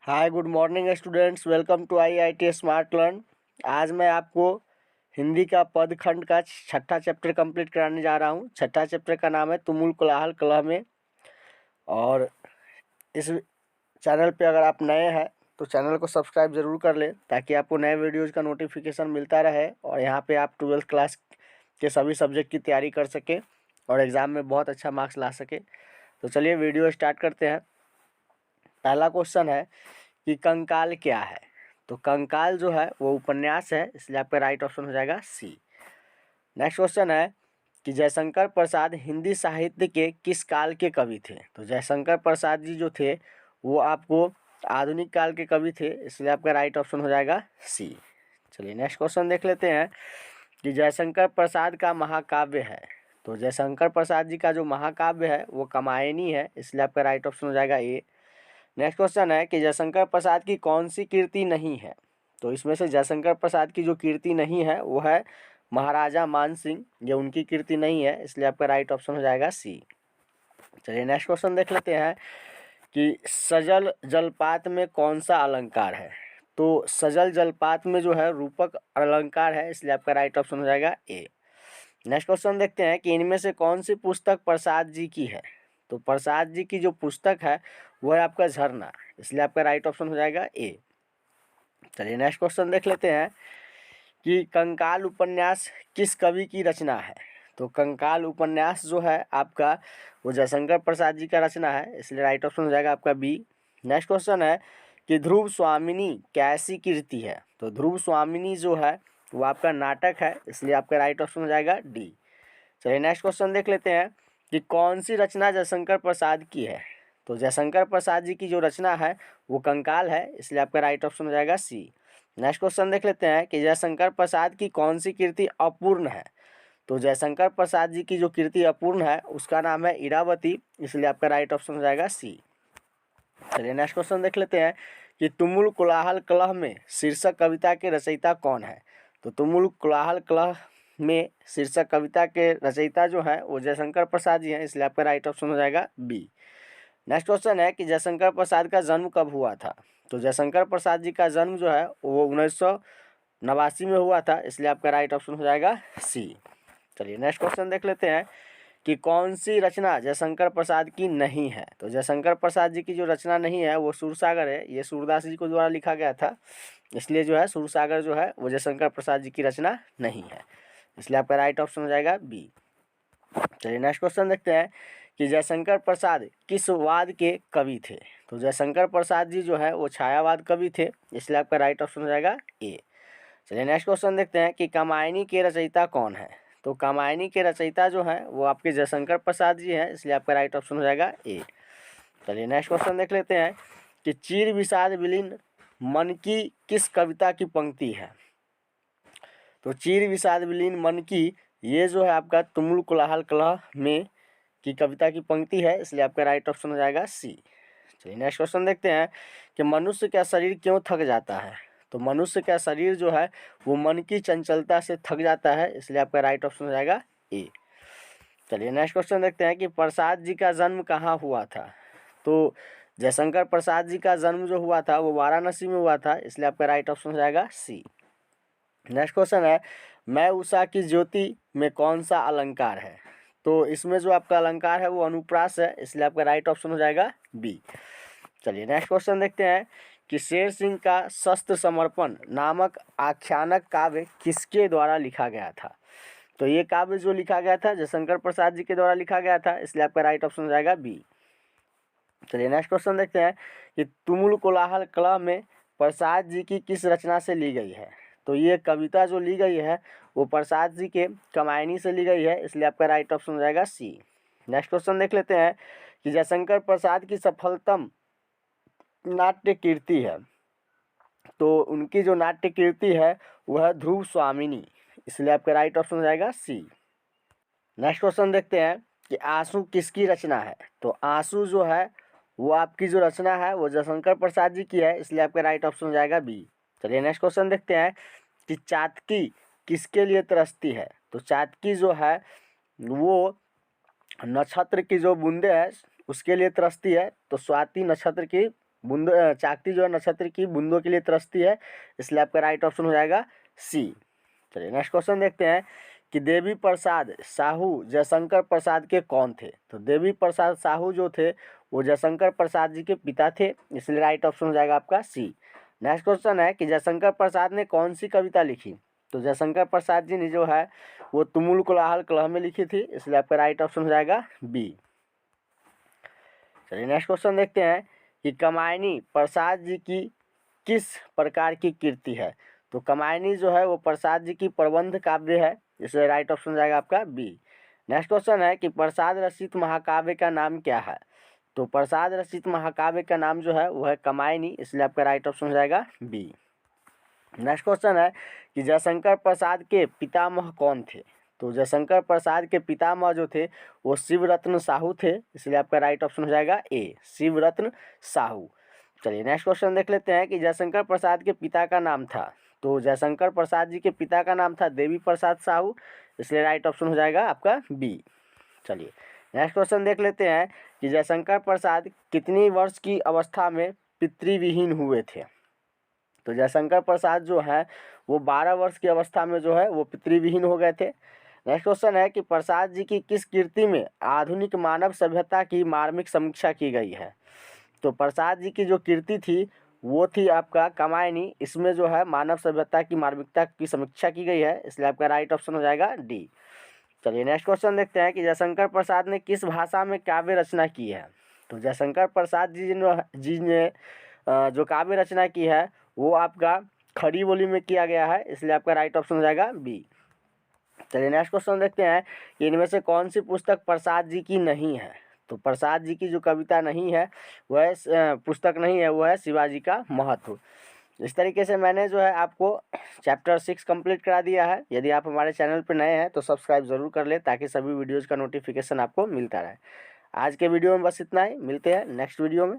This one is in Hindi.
Hi good morning students, welcome to IIT smart learn. आज मैं आपको हिंदी का पद खंड का छठा चैप्टर कंप्लीट कराने जा रहा हूँ। छठा चैप्टर का नाम है तुमुल कोलाहल कलह में। और इस चैनल पे अगर आप नए हैं तो चैनल को सब्सक्राइब ज़रूर कर लें ताकि आपको नए वीडियोज़ का नोटिफिकेशन मिलता रहे और यहाँ पे आप 12th क्लास के सभी सब्जेक्ट की तैयारी कर सकें और एग्ज़ाम में बहुत अच्छा मार्क्स ला सके। तो चलिए वीडियो स्टार्ट करते हैं। पहला क्वेश्चन है कि कंकाल क्या है। तो कंकाल जो है वो उपन्यास है, इसलिए आपका राइट ऑप्शन हो जाएगा सी। नेक्स्ट क्वेश्चन है कि जयशंकर प्रसाद हिंदी साहित्य के किस काल के कवि थे। तो जयशंकर प्रसाद जी जो थे वो आपको आधुनिक काल के कवि थे, इसलिए आपका राइट ऑप्शन हो जाएगा सी। चलिए नेक्स्ट क्वेश्चन देख लेते हैं कि जयशंकर प्रसाद का महाकाव्य है। तो जयशंकर प्रसाद जी का जो महाकाव्य है वो कामायनी है, इसलिए आपका राइट ऑप्शन हो जाएगा ए। नेक्स्ट क्वेश्चन है कि जयशंकर प्रसाद की कौन सी कीर्ति नहीं है। तो इसमें से जयशंकर प्रसाद की जो कीर्ति नहीं है वो है महाराजा मान सिंह, ये उनकी कीर्ति नहीं है, इसलिए आपका राइट ऑप्शन हो जाएगा सी। चलिए नेक्स्ट क्वेश्चन देख लेते हैं कि सजल जलपात में कौन सा अलंकार है। तो सजल जलपात में जो है रूपक अलंकार है, इसलिए आपका राइट ऑप्शन हो जाएगा ए। नेक्स्ट क्वेश्चन देखते हैं कि इनमें से कौन सी पुस्तक प्रसाद जी की है। तो प्रसाद जी की जो पुस्तक है वो है आपका झरना, इसलिए आपका राइट ऑप्शन हो जाएगा ए। चलिए नेक्स्ट क्वेश्चन देख लेते हैं कि कंकाल उपन्यास किस कवि की रचना है। तो कंकाल उपन्यास जो है आपका वो जयशंकर प्रसाद जी का रचना है, इसलिए राइट ऑप्शन हो जाएगा आपका बी। नेक्स्ट क्वेश्चन है कि ध्रुव स्वामिनी कैसी कीर्ति है। तो ध्रुव स्वामिनी जो है वो आपका नाटक है, इसलिए आपका राइट ऑप्शन हो जाएगा डी। चलिए नेक्स्ट क्वेश्चन देख लेते हैं कि कौन सी रचना जयशंकर प्रसाद की है। तो जयशंकर प्रसाद जी की जो रचना है वो कंकाल है, इसलिए आपका राइट ऑप्शन हो जाएगा सी। नेक्स्ट क्वेश्चन देख लेते हैं कि जयशंकर प्रसाद की कौन सी कीर्ति अपूर्ण है। तो जयशंकर प्रसाद जी की जो कीर्ति अपूर्ण है उसका नाम है इरावती, इसलिए आपका राइट ऑप्शन हो जाएगा सी। चलिए नेक्स्ट क्वेश्चन देख लेते हैं कि तुमुल कोलाहल कलह में शीर्षक कविता के रचयिता कौन है। तो तुमुल कोलाहल कलह में शीर्षक कविता के रचयिता जो है वो जयशंकर प्रसाद जी हैं, इसलिए आपका राइट ऑप्शन हो जाएगा बी। नेक्स्ट क्वेश्चन है कि जयशंकर प्रसाद का जन्म कब हुआ था। तो जयशंकर प्रसाद जी का जन्म जो है वो 1989 में हुआ था, इसलिए आपका राइट ऑप्शन हो जाएगा सी। चलिए नेक्स्ट क्वेश्चन देख लेते हैं कि कौन सी रचना जयशंकर प्रसाद की नहीं है। तो जयशंकर प्रसाद जी की जो रचना नहीं है वो सूरसागर है, ये सूरदास जी को द्वारा लिखा गया था, इसलिए जो है सूरसागर जो है वो जयशंकर प्रसाद जी की रचना नहीं है, इसलिए आपका राइट ऑप्शन हो जाएगा बी। चलिए नेक्स्ट क्वेश्चन देखते हैं कि जयशंकर प्रसाद किस वाद के कवि थे। तो जयशंकर प्रसाद जी जो है वो छायावाद कवि थे, इसलिए आपका राइट ऑप्शन हो जाएगा ए। चलिए नेक्स्ट क्वेश्चन देखते हैं कि कामायनी के रचयिता कौन है। तो कामायनी के रचयिता जो है वो आपके जयशंकर प्रसाद जी हैं, इसलिए आपका राइट ऑप्शन हो जाएगा ए। चलिए नेक्स्ट क्वेश्चन देख लेते हैं कि चीर विषाद विलीन मन की किस कविता की पंक्ति है। तो चीर विषाद विलीन मन की ये जो है आपका तुमुल कोलाहल कलह में की कविता की पंक्ति है, इसलिए आपका राइट ऑप्शन हो जाएगा सी। चलिए नेक्स्ट क्वेश्चन देखते हैं कि मनुष्य का शरीर क्यों थक जाता है। तो मनुष्य का शरीर जो है वो मन की चंचलता से थक जाता है, इसलिए आपका राइट ऑप्शन हो जाएगा ए। चलिए नेक्स्ट क्वेश्चन देखते हैं कि प्रसाद जी का जन्म कहाँ हुआ था। तो जयशंकर प्रसाद जी का जन्म जो हुआ था वो वाराणसी में हुआ था, इसलिए आपका राइट ऑप्शन हो जाएगा सी। नेक्स्ट क्वेश्चन है मैं उषा की ज्योति में कौन सा अलंकार है। तो इसमें जो आपका अलंकार है वो अनुप्रास है, इसलिए आपका राइट ऑप्शन हो जाएगा बी। चलिए नेक्स्ट क्वेश्चन देखते हैं कि शेर सिंह का शस्त्र समर्पण नामक आख्यानक काव्य किसके द्वारा लिखा गया था। तो ये काव्य जो लिखा गया था जयशंकर प्रसाद जी के द्वारा लिखा गया था, इसलिए आपका राइट ऑप्शन हो जाएगा बी। चलिए नेक्स्ट क्वेश्चन देखते हैं कि तुमुल कोलाहल कलह में प्रसाद जी की किस रचना से ली गई है। तो ये कविता जो ली गई है वो प्रसाद जी के कामायनी से ली गई है, इसलिए आपका राइट ऑप्शन हो जाएगा सी। नेक्स्ट क्वेश्चन देख लेते हैं कि जयशंकर प्रसाद की सफलतम नाट्य कीर्ति है। तो उनकी जो नाट्य कीर्ति है वह है ध्रुव स्वामिनी, इसलिए आपका राइट ऑप्शन हो जाएगा सी। नेक्स्ट क्वेश्चन देखते हैं कि आंसू किसकी रचना है। तो आंसू जो है वो आपकी जो रचना है वो जयशंकर प्रसाद जी की है, इसलिए आपका राइट ऑप्शन हो जाएगा बी। चलिए नेक्स्ट क्वेश्चन देखते हैं कि चातकी किसके लिए तरसती है। तो चातकी जो है वो नक्षत्र की जो बूंदे है उसके लिए तरसती है, तो स्वाति नक्षत्र की बूंदों चाकती जो है नक्षत्र की बूंदों के लिए तरसती है, इसलिए आपका राइट ऑप्शन हो जाएगा सी। चलिए नेक्स्ट क्वेश्चन देखते हैं कि देवी प्रसाद साहू जयशंकर प्रसाद के कौन थे। तो देवी प्रसाद साहू जो थे वो जयशंकर प्रसाद जी के पिता थे, इसलिए राइट ऑप्शन हो जाएगा आपका सी। नेक्स्ट क्वेश्चन है कि जयशंकर प्रसाद ने कौन सी कविता लिखी। तो जयशंकर प्रसाद जी ने जो है वो तुमुल कोलाहल कलह में लिखी थी, इसलिए आपका राइट ऑप्शन हो जाएगा बी। चलिए नेक्स्ट क्वेश्चन देखते हैं कि कमायनी प्रसाद जी की किस प्रकार की कृति है। तो कमायनी जो है वो प्रसाद जी की प्रबंध काव्य है, इसलिए राइट ऑप्शन हो जाएगा आपका बी। नेक्स्ट क्वेश्चन है कि प्रसाद रचित महाकाव्य का नाम क्या है। तो प्रसाद रचित महाकाव्य का नाम जो है वो है कमायनी, इसलिए आपका राइट ऑप्शन हो जाएगा बी। नेक्स्ट क्वेश्चन है कि जयशंकर प्रसाद के पितामह कौन थे। तो जयशंकर प्रसाद के पितामह जो थे वो शिवरत्न साहू थे, इसलिए आपका राइट ऑप्शन हो जाएगा ए, शिवरत्न साहू। चलिए नेक्स्ट क्वेश्चन देख लेते हैं कि जयशंकर प्रसाद के पिता का नाम था। तो जयशंकर प्रसाद जी के पिता का नाम था देवी प्रसाद साहू, इसलिए राइट ऑप्शन हो जाएगा आपका बी। चलिए नेक्स्ट क्वेश्चन देख लेते हैं कि जयशंकर प्रसाद कितनी वर्ष की अवस्था में पितृविहीन हुए थे। तो जयशंकर प्रसाद जो है वो 12 वर्ष की अवस्था में जो है वो पितृविहीन हो गए थे। नेक्स्ट क्वेश्चन है कि प्रसाद जी की किस कृति में आधुनिक मानव सभ्यता की मार्मिक समीक्षा की गई है। तो प्रसाद जी की जो कृति थी वो थी आपका कमायनी, इसमें जो है मानव सभ्यता की मार्मिकता की समीक्षा की गई है, इसलिए आपका राइट ऑप्शन हो जाएगा डी। चलिए नेक्स्ट क्वेश्चन देखते हैं कि जयशंकर प्रसाद ने किस भाषा में काव्य रचना की है। तो जयशंकर प्रसाद जी ने जो काव्य रचना की है वो आपका खड़ी बोली में किया गया है, इसलिए आपका राइट ऑप्शन हो जाएगा बी। चलिए नेक्स्ट क्वेश्चन देखते हैं कि इनमें से कौन सी पुस्तक प्रसाद जी की नहीं है। तो प्रसाद जी की जो कविता नहीं है वह पुस्तक नहीं है, वो है शिवाजी का महत्व। इस तरीके से मैंने जो है आपको चैप्टर 6 कंप्लीट करा दिया है। यदि आप हमारे चैनल पर नए हैं तो सब्सक्राइब ज़रूर कर लें ताकि सभी वीडियोज़ का नोटिफिकेशन आपको मिलता रहे। आज के वीडियो में बस इतना ही, मिलते हैं नेक्स्ट वीडियो में।